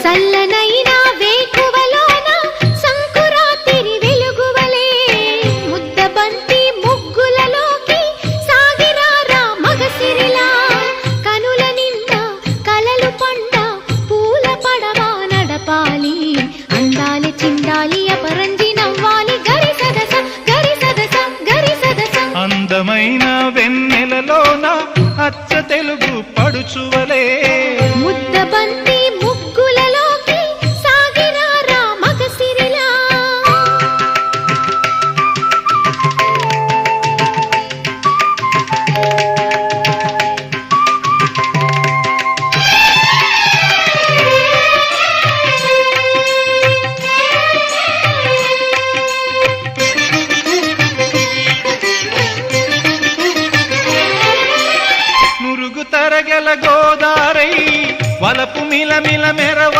చల్లనైన వేకువలోన సంకురాతిరి వెలుగువలే ముద్దబంతి ముగ్గులలోకి సాగిరారా మగసిరిలా కనుల నిండా కలలు పండ పూల పడవా నడపాలి అందాలి చిందాలి అపరంజి నవ్వాలి గరి సదస గరి సదస గరి సదస అందమైన వెన్నెలలోన అచ్చ తెలుగు పడుచువలే ముద్దబంతి ముగ్గులలోకి సాగిరారా మగసిరిలా మురుగు తరగల గోదారై వలపు మిలమిల మెరవ